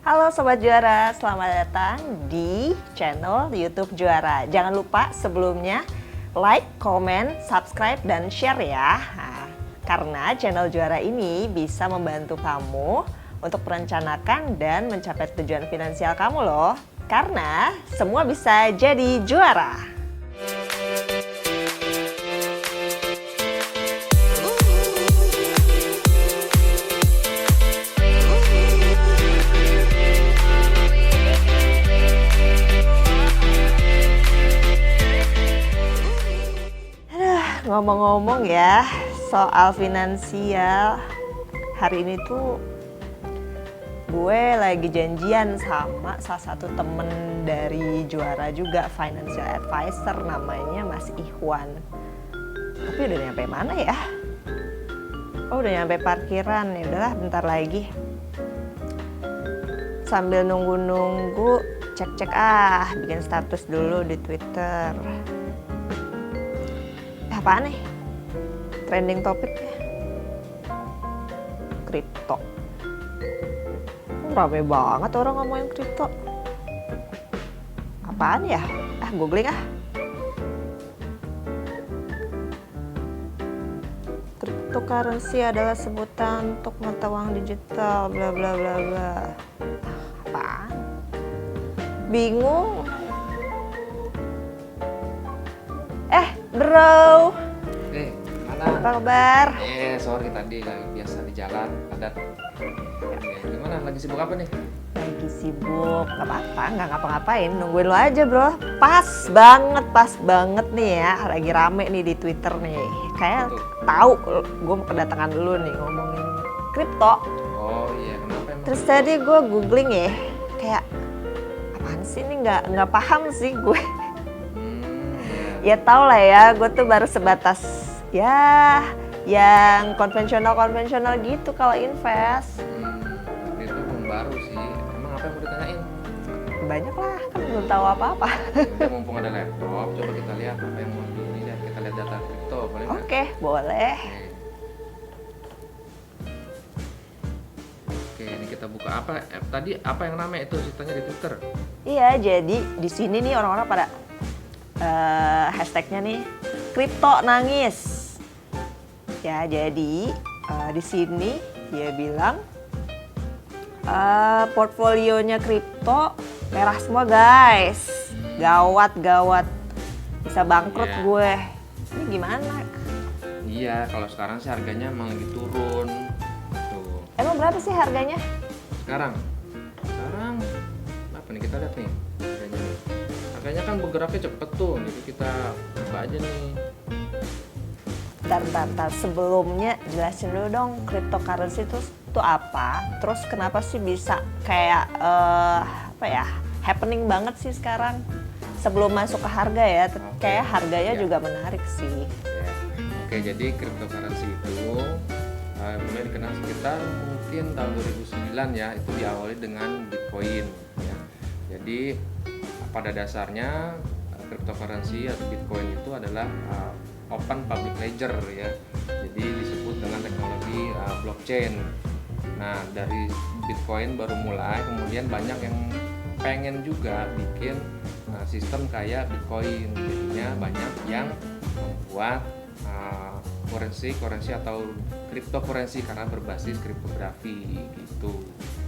Halo Sobat Juara, selamat datang di channel YouTube Juara. Jangan lupa sebelumnya like, comment, subscribe, dan share ya. Nah, karena channel Juara ini bisa membantu kamu untuk merencanakan dan mencapai tujuan finansial kamu loh. Karena semua bisa jadi juara. Ngomong-ngomong ya soal finansial, hari ini tuh gue lagi janjian sama salah satu temen dari Juara juga, financial advisor, namanya Mas Ikhwan. Tapi udah nyampe mana ya? Oh, udah nyampe parkiran. Ya udahlah, bentar lagi. Sambil nunggu-nunggu, cek-cek bikin status dulu di Twitter. Apaan nih? Trending topiknya kripto. Rame banget orang ngomongin kripto. Apaan ya? Googling Cryptocurrency adalah sebutan untuk mata uang digital, bla bla bla bla. Apaan? Bingung. Bro. Mana? Apa kabar? Sorry tadi lagi biasa di jalan padat. Gimana? Lagi sibuk apa nih? Lagi sibuk, gak apa-apa, gak ngapa-ngapain, nungguin lo aja bro. Pas banget nih ya, lagi rame nih di Twitter nih. Kayak tahu gue mau kedatangan lu nih ngomongin kripto. Oh iya, kenapa emang? Terus tadi gue googling ya, kayak apaan sih ini, nggak paham sih gue. Ya tau lah ya, gue tuh baru sebatas ya yang konvensional gitu kalau invest. Itu belum baru sih. Emang apa yang mau ditanyain? Banyak lah, kan belum tahu apa-apa. Kita mumpung ada laptop, coba kita lihat apa yang mau dilihat. Kita lihat data kripto, boleh nggak? Oke, boleh. Oke, ini kita buka apa? Tadi apa yang rame itu ceritanya di Twitter? Iya, jadi di sini nih orang-orang pada hashtagnya nih kripto nangis. Ya, jadi di sini dia bilang portfolionya kripto merah semua guys. Gawat, bisa bangkrut gue. Ini gimana? Iya, kalau sekarang sih harganya emang lagi turun. Tuh. Emang berapa sih harganya? Sekarang apa nih, kita lihat nih harganya kan bergeraknya cepet tuh, jadi kita coba aja nih. Bentar. Sebelumnya jelasin dulu dong, cryptocurrency itu apa? Terus kenapa sih bisa kayak happening banget sih sekarang? Sebelum masuk ke harga ya, kayak harganya juga menarik sih. Ya. Oke, jadi cryptocurrency itu mulai dikenal sekitar mungkin tahun 2009 ya, itu diawali dengan Bitcoin. Ya. Jadi pada dasarnya cryptocurrency atau Bitcoin itu adalah open public ledger ya. Jadi disebut dengan teknologi blockchain. Nah, dari Bitcoin baru mulai, kemudian banyak yang pengen juga bikin sistem kayak Bitcoin. Jadinya banyak yang membuat currency atau cryptocurrency karena berbasis kriptografi gitu.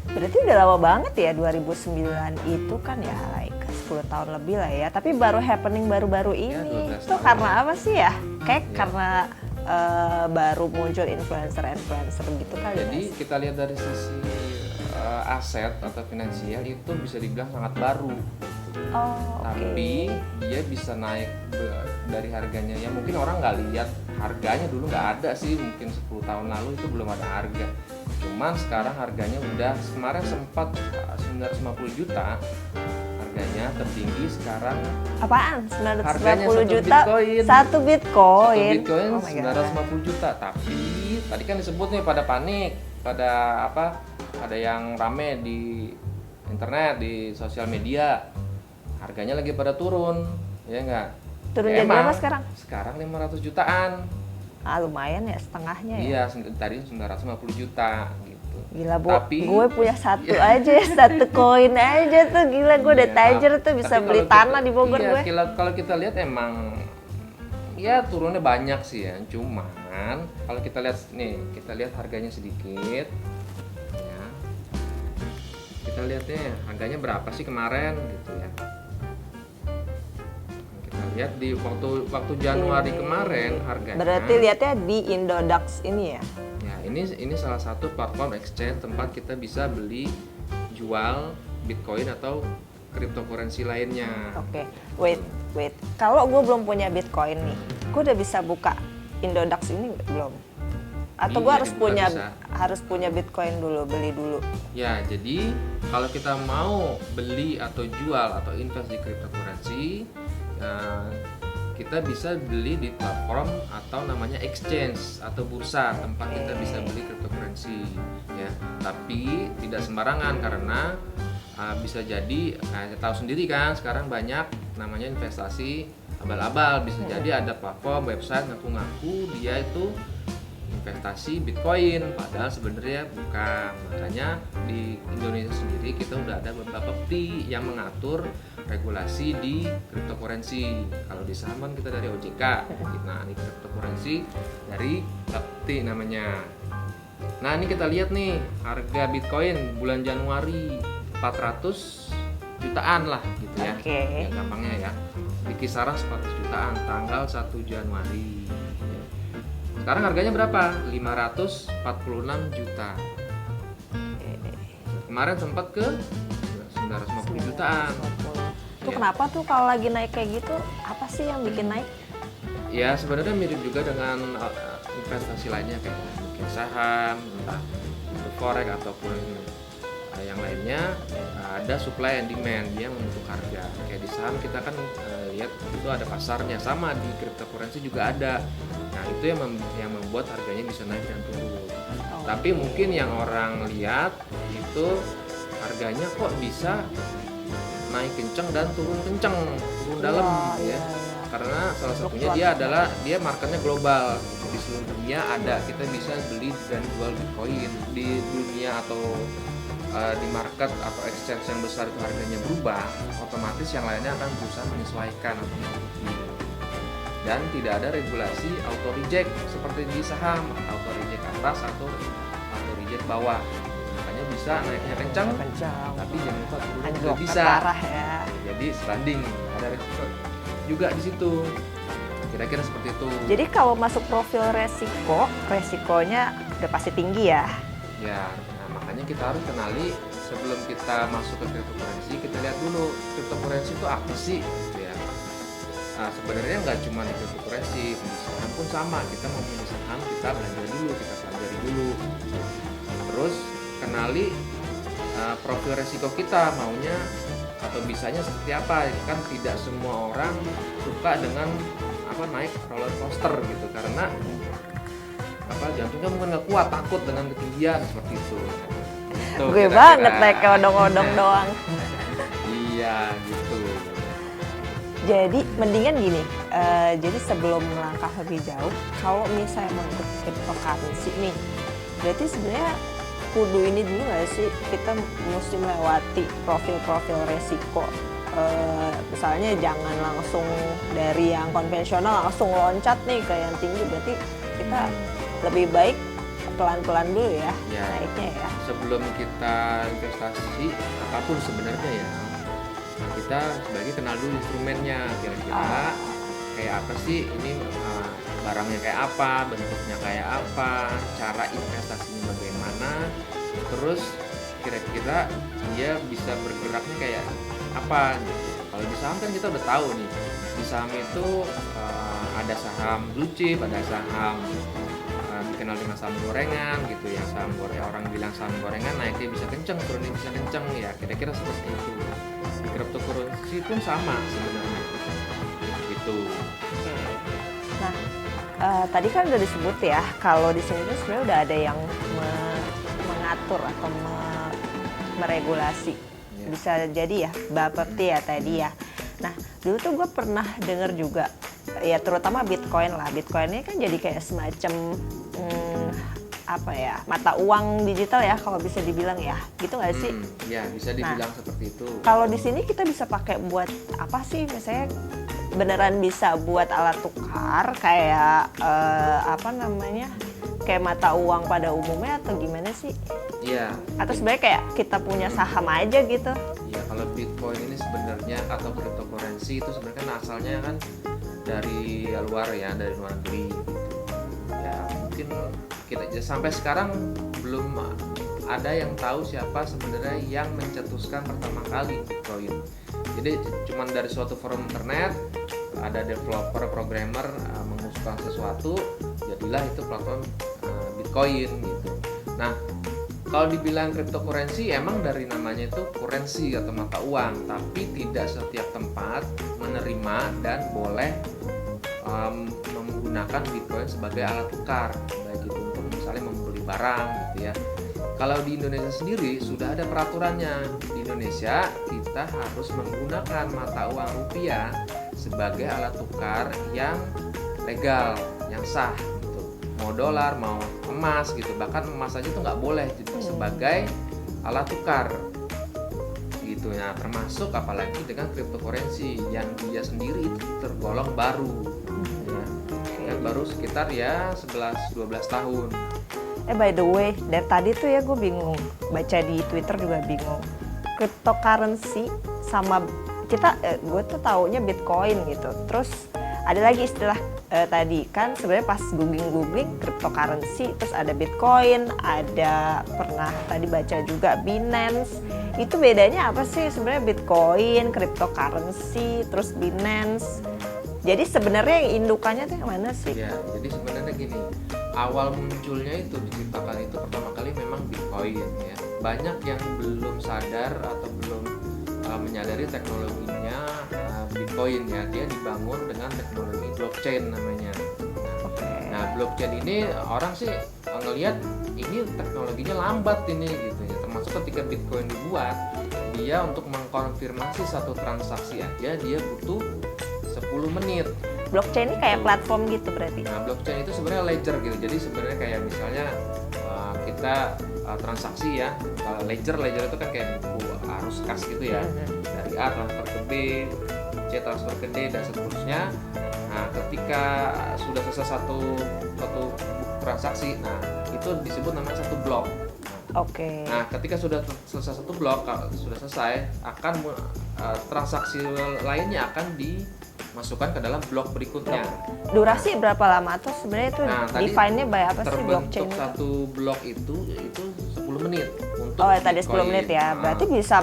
Berarti udah lama banget ya, 2009 itu kan ya like 10 tahun lebih lah ya. Tapi baru happening baru-baru ini. Itu karena apa sih ya? Kayak karena baru muncul influencer gitu kali. Jadi kita lihat dari sisi aset atau finansial itu bisa dibilang sangat baru. Tapi dia bisa naik dari harganya ya, mungkin orang nggak lihat harganya dulu, nggak ada sih, mungkin 10 tahun lalu itu belum ada harga. Cuman sekarang harganya udah, kemarin sempat 950 juta harganya tertinggi, sekarang apaan? 950 juta Bitcoin. Satu Bitcoin 950 juta. Tapi tadi kan disebut nih pada panik, pada yang rame di internet, di sosial media, harganya lagi pada turun, ya enggak? Turun jadi berapa sekarang? Sekarang 500 jutaan. Lumayan ya, setengahnya ya. Iya, tadi 950 juta gitu. Gila Bu, Tapi- gue punya satu aja, satu koin aja tuh, gila gue udah Iya, tajir tuh bisa tapi beli kalau tanah kita- di Bogor iya, gue. Kalau kita lihat emang ya turunnya banyak sih ya, cuman kalau kita lihat nih, kita lihat harganya sedikit, ya. Kita lihat nih harganya berapa sih kemarin gitu ya. Kita lihat di waktu Januari Ini. kemarin harganya. Berarti lihatnya di Indodax ini ya? Ya, ini salah satu platform exchange tempat kita bisa beli jual Bitcoin atau cryptocurrency lainnya. Oke, wait. Kalau gue belum punya Bitcoin nih, gue udah bisa buka Indodax ini nggak? Belum? Atau gue Iya, harus dibuka bisa. harus punya Bitcoin dulu, beli dulu? Ya, jadi kalau kita mau beli atau jual atau invest di cryptocurrency, ya, kita bisa beli di platform atau namanya exchange atau bursa tempat kita bisa beli cryptocurrency. Ya, tapi tidak sembarangan karena bisa jadi, kita tahu sendiri kan sekarang banyak namanya investasi abal-abal. Bisa jadi ada platform website ngaku-ngaku dia itu investasi Bitcoin, padahal sebenarnya bukan. Makanya di Indonesia sendiri kita udah ada beberapa PI yang mengatur regulasi di cryptocurrency. Kalau di saham kan kita dari OJK, nah di cryptocurrency dari PI namanya. Nah ini kita lihat nih harga Bitcoin bulan Januari 400 jutaan lah gitu ya. Oke. Ya gampangnya ya. Di kisaran 400 jutaan tanggal 1 Januari. Sekarang harganya berapa? 546 juta. Kemarin sempat ke 950 jutaan. Itu Ya. kenapa tuh kalau lagi naik kayak gitu? Apa sih yang bikin naik? Ya sebenarnya mirip juga dengan investasi lainnya kayak mungkin saham, entah itu forex ataupun yang lainnya. Ada supply and demand, dia membentuk harga. Kayak di saham kita kan lihat itu ada pasarnya, sama di cryptocurrency juga ada. Nah itu yang membuat harganya bisa naik dan turun. Tapi mungkin yang orang lihat itu harganya kok bisa naik kenceng dan turun kenceng, turun dalam gitu ya. Karena salah satunya dia adalah dia marketnya global, di seluruh dunia ada, kita bisa beli dan jual Bitcoin di dunia atau di market atau exchange yang besar itu harganya berubah, otomatis yang lainnya akan berusaha menyesuaikan atau mengikuti. Dan tidak ada regulasi auto reject seperti di saham, auto reject atas atau auto reject bawah. Makanya bisa naiknya kencang, tapi jangan lupa turunnya juga Anjlok bisa. parah ya. Jadi sebanding, ada resiko juga di situ. Kira-kira seperti itu. Jadi kalau masuk profil resikonya udah pasti tinggi ya. Ya, nah makanya kita harus kenali sebelum kita masuk ke cryptocurrency, kita lihat dulu cryptocurrency itu apa sih, gitu ya. Nah, sebenarnya nggak cuma di cryptocurrency, di saham pun sama. Kita mau milih saham, kita belajar dulu, kita pelajari dulu. Terus kenali profil resiko kita, maunya atau bisanya seperti apa. Kan tidak semua orang suka dengan naik roller coaster gitu, karena jantungnya mungkin nggak kuat, takut dengan ketinggian seperti itu. Gitu, Gue kira-kira. banget naik ke odong-odong doang. Iya gitu. Jadi mendingan gini, jadi sebelum melangkah lebih jauh, kalau misalnya mau ikut cryptocurrency nih, berarti sebenarnya kudu ini dulu nggak sih, kita mesti melewati profil-profil resiko. Misalnya jangan langsung dari yang konvensional langsung loncat nih ke yang tinggi, berarti kita lebih baik pelan-pelan dulu ya, naiknya ya. Sebelum kita investasi apapun sebenarnya ya, kita sebagai kenal dulu instrumennya, kira-kira kayak apa sih ini, barangnya kayak apa, bentuknya kayak apa, cara investasinya bagaimana, terus kira-kira dia bisa bergeraknya kayak apa gitu. Kalau di saham kan kita udah tahu nih, di saham itu ada saham blue chip, ada saham dikenal dengan saham gorengan gitu ya. Saham gorengan, orang bilang saham gorengan naiknya bisa kenceng, turunnya bisa kenceng ya, kira-kira seperti itu. Di cryptocurrency pun sama sebenarnya gitu. Nah, tadi kan udah disebut ya, kalau di sini tuh sebenarnya udah ada yang mengatur atau meregulasi. Bisa jadi ya, Bapepti ya tadi ya. Nah, dulu tuh gue pernah denger juga, ya terutama Bitcoin lah. Bitcoin ini kan jadi kayak semacam apa ya, mata uang digital ya kalau bisa dibilang ya, gitu nggak sih? Ya bisa dibilang seperti itu. Kalau di sini kita bisa pakai buat apa sih? Misalnya beneran bisa buat alat tukar kayak apa namanya, kayak mata uang pada umumnya atau gimana sih? Iya. Atau sebenarnya kayak kita punya saham aja gitu? Ya kalau Bitcoin ini sebenarnya atau cryptocurrency itu sebenarnya kan asalnya kan dari luar ya, dari luar negeri gitu. Ya mungkin kita sampai sekarang belum ada yang tahu siapa sebenarnya yang mencetuskan pertama kali Bitcoin. Jadi cuman dari suatu forum internet ada developer programmer mengusulkan sesuatu, jadilah itu platform Bitcoin gitu. Nah, kalau dibilang cryptocurrency emang dari namanya itu currency atau mata uang, tapi tidak setiap tempat menerima dan boleh menggunakan Bitcoin sebagai alat tukar, baik itu untuk misalnya membeli barang gitu ya. Kalau di Indonesia sendiri sudah ada peraturannya. Di Indonesia kita harus menggunakan mata uang rupiah sebagai alat tukar yang legal, yang sah gitu. Mau dolar, mau emas gitu. Bahkan emas aja itu nggak boleh sebagai alat tukar gitu ya. Termasuk apalagi dengan cryptocurrency yang dia sendiri itu tergolong baru ya. Baru sekitar ya 11-12 tahun. By the way, dari tadi tuh ya gue bingung, baca di Twitter juga bingung. Cryptocurrency sama kita, gue tuh taunya Bitcoin gitu. Terus ada lagi istilah tadi kan sebenarnya pas googling cryptocurrency, terus ada Bitcoin, ada pernah tadi baca juga Binance. Itu bedanya apa sih sebenarnya Bitcoin, cryptocurrency, terus Binance? Jadi sebenarnya yang indukannya tuh yang mana sih? Ya, jadi sebenarnya gini, awal munculnya itu diciptakan itu pertama kali memang Bitcoin ya. Banyak yang belum sadar atau belum menyadari teknologinya Bitcoin ya. Dia dibangun dengan teknologi blockchain namanya. Nah, blockchain ini orang sih ngelihat ini teknologinya lambat ini gitu ya. Termasuk ketika Bitcoin dibuat, dia untuk mengkonfirmasi satu transaksi aja dia butuh 10 menit. Blockchain ini kayak platform gitu berarti? Nah, blockchain itu sebenarnya ledger gitu. Jadi sebenarnya kayak misalnya kita transaksi ya. Kalau ledger itu kan kayak buku arus kas gitu ya. Dari A transfer ke B, C transfer ke D dan seterusnya. Nah, ketika sudah selesai satu transaksi, nah itu disebut namanya satu blok. Oke. Nah, ketika sudah selesai satu blok, sudah selesai, akan transaksi lainnya akan dimasukkan ke dalam blok berikutnya. Durasi berapa lama atau sebenarnya itu define-nya by apa sih blockchain? Terbentuk satu blok itu 10 menit untuk tadi 10 menit ya. Berarti bisa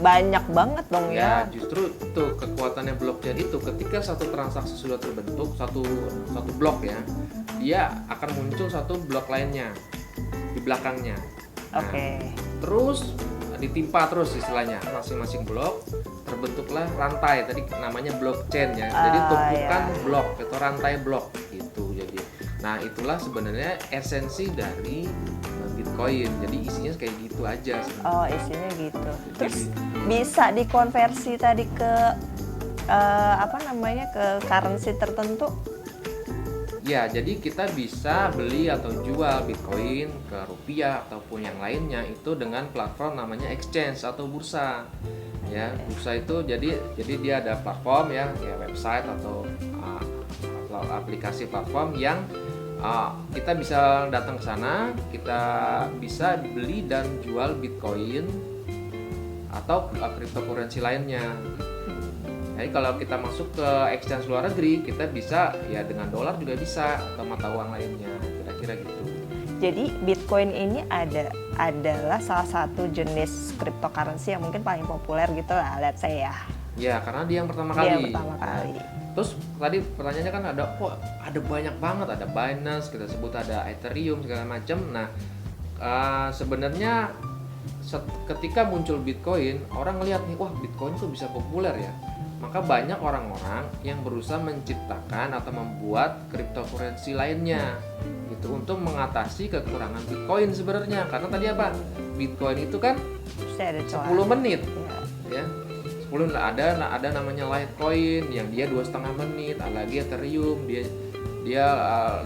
banyak banget dong ya. Ya, justru itu kekuatannya blockchain itu ketika satu transaksi sudah terbentuk satu blok ya, dia akan muncul satu blok lainnya di belakangnya. Nah, terus ditimpa terus istilahnya masing-masing blok, terbentuklah rantai tadi namanya blockchain ya. Jadi tumpukan blok atau rantai blok gitu. Jadi nah itulah sebenarnya esensi dari Bitcoin. Jadi isinya kayak gitu aja sebenarnya. Oh, isinya gitu. Terus bisa dikonversi tadi ke ke currency tertentu? Ya, jadi kita bisa beli atau jual Bitcoin ke rupiah ataupun yang lainnya itu dengan platform namanya exchange atau bursa. Ya, bursa itu jadi dia ada platform ya website atau aplikasi platform yang kita bisa datang ke sana, kita bisa beli dan jual Bitcoin atau cryptocurrency lainnya. Jadi kalau kita masuk ke exchange luar negeri, kita bisa ya dengan dolar juga bisa atau mata uang lainnya, kira-kira gitu. Jadi Bitcoin ini adalah salah satu jenis cryptocurrency yang mungkin paling populer gitu lah, let's say ya. Ya, karena dia yang pertama kali. Dia pertama kali. Terus tadi pertanyaannya kan ada banyak banget, ada Binance, kita sebut ada Ethereum segala macam. Nah, sebenarnya ketika muncul Bitcoin, orang ngelihat nih, wah Bitcoin tuh bisa populer ya. Maka banyak orang-orang yang berusaha menciptakan atau membuat cryptocurrency lainnya gitu untuk mengatasi kekurangan Bitcoin sebenarnya. Karena tadi apa? Bitcoin itu kan 10 menit. Ya. 10 ada namanya Litecoin yang dia 2,5 menit, ada lagi Ethereum dia dia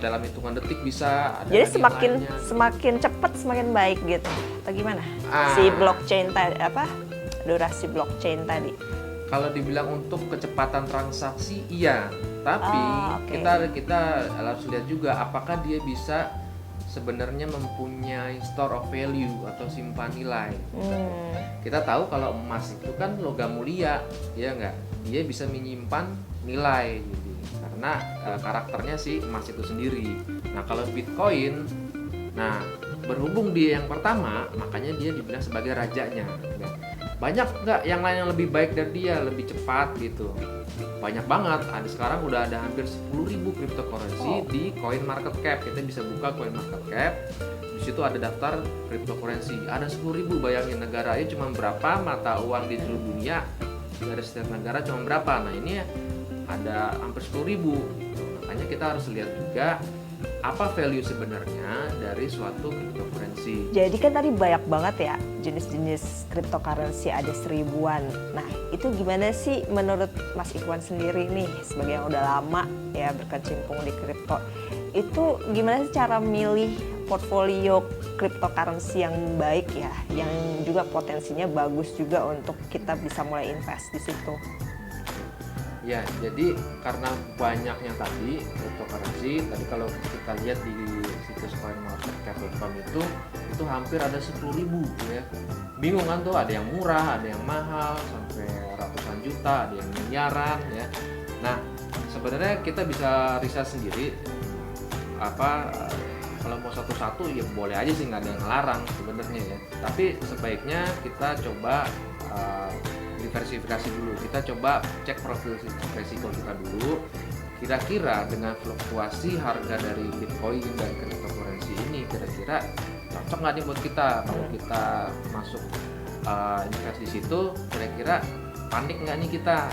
dalam hitungan detik bisa ada Jadi lagi yang semakin lainnya. semakin cepat semakin baik gitu. Atau gimana? Ah. Si blockchain tadi apa? Durasi blockchain tadi. Kalau dibilang untuk kecepatan transaksi iya, tapi Oke. kita harus lihat juga apakah dia bisa sebenarnya mempunyai store of value atau simpan nilai. Kita tahu kalau emas itu kan logam mulia, ya nggak? Dia bisa menyimpan nilai, gitu. Karena karakternya si emas itu sendiri. Nah kalau Bitcoin, nah berhubung dia yang pertama, makanya dia dibilang sebagai rajanya. Ya. Banyak nggak yang lain yang lebih baik dari dia, lebih cepat gitu? Banyak banget. Ada sekarang udah ada hampir 10.000 cryptocurrency di CoinMarketCap. Kita bisa buka CoinMarketCap. Di situ ada daftar cryptocurrency. Ada 10.000, bayangin negaranya cuma berapa, mata uang di seluruh dunia dari setiap negara cuma berapa. Nah ini ada hampir 10.000. Makanya kita harus lihat juga apa value sebenarnya dari suatu cryptocurrency. Jadi kan tadi banyak banget ya jenis-jenis cryptocurrency, ada 1000-an. Nah itu gimana sih menurut Mas Ikhwan sendiri nih sebagai yang udah lama ya berkecimpung di kripto, itu gimana sih cara milih portfolio cryptocurrency yang baik ya, yang juga potensinya bagus juga untuk kita bisa mulai invest di situ? Ya, jadi karena banyaknya tadi cryptocurrency, tadi kalau kita lihat di situs coinmarketcap.com itu hampir ada 10.000 ya. Bingung kan tuh, ada yang murah, ada yang mahal, sampai ratusan juta, ada yang miliaran ya. Nah, sebenarnya kita bisa riset sendiri apa kalau mau satu-satu ya boleh aja sih, nggak ada yang ngelarang sebenarnya ya. Tapi sebaiknya kita coba diversifikasi dulu. Kita coba cek profil resiko kita dulu. Kira-kira dengan fluktuasi harga dari Bitcoin dan cryptocurrency ini kira-kira cocok nggak nih buat kita? Kalau kita masuk invest di situ, kira-kira panik nggak nih kita?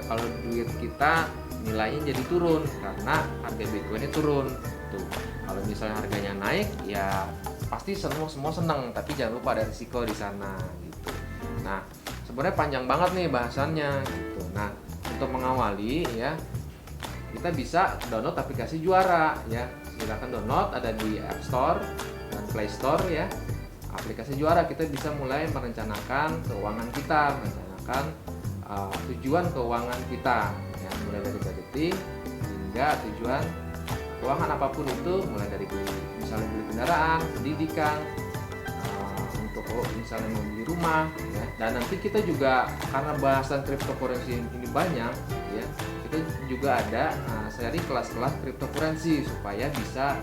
Kalau duit kita nilainya jadi turun karena harga Bitcoinnya turun. Tuh, kalau misalnya harganya naik, ya pasti semua senang. Tapi jangan lupa ada risiko di sana. Gitu. Nah, sebenarnya panjang banget nih bahasannya gitu. Nah, untuk mengawali ya, kita bisa download aplikasi Juara ya. Silakan download, ada di App Store dan Play Store ya. Aplikasi Juara, kita bisa mulai merencanakan keuangan kita, merencanakan tujuan keuangan kita ya, mulai dari budgeting hingga tujuan keuangan apapun itu, mulai dari misalnya beli kendaraan, pendidikan, untuk misalnya mau beli rumah ya. Dan nanti kita juga karena bahasan cryptocurrency ini banyak ya, kita juga ada seri kelas-kelas cryptocurrency supaya bisa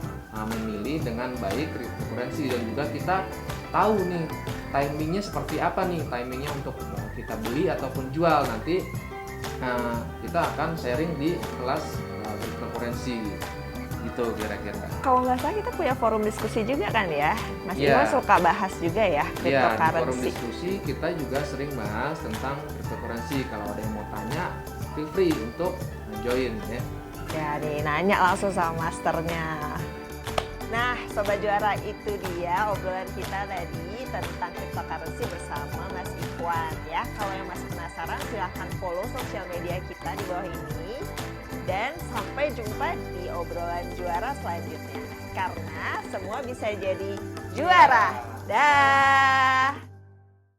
memilih dengan baik cryptocurrency, dan juga kita tahu nih timingnya seperti apa nih, timingnya untuk kita beli ataupun jual. Nanti kita akan sharing di kelas cryptocurrency gitu kira-kira. Kalau nggak salah kita punya forum diskusi juga kan ya, Mas Iya. Iwan suka bahas juga ya Ya, di cryptocurrency. forum diskusi kita juga sering bahas tentang cryptocurrency. Kalau ada yang mau tanya, feel free untuk join ya. Ya nih, nanya langsung sama masternya. Nah, Sobat Juara, itu dia obrolan kita tadi tentang cryptocurrency bersama Mas Ikhwan ya. Kalau yang masih penasaran, silahkan follow sosial media kita di bawah ini. Dan sampai jumpa di obrolan juara selanjutnya. Karena semua bisa jadi juara. Dah.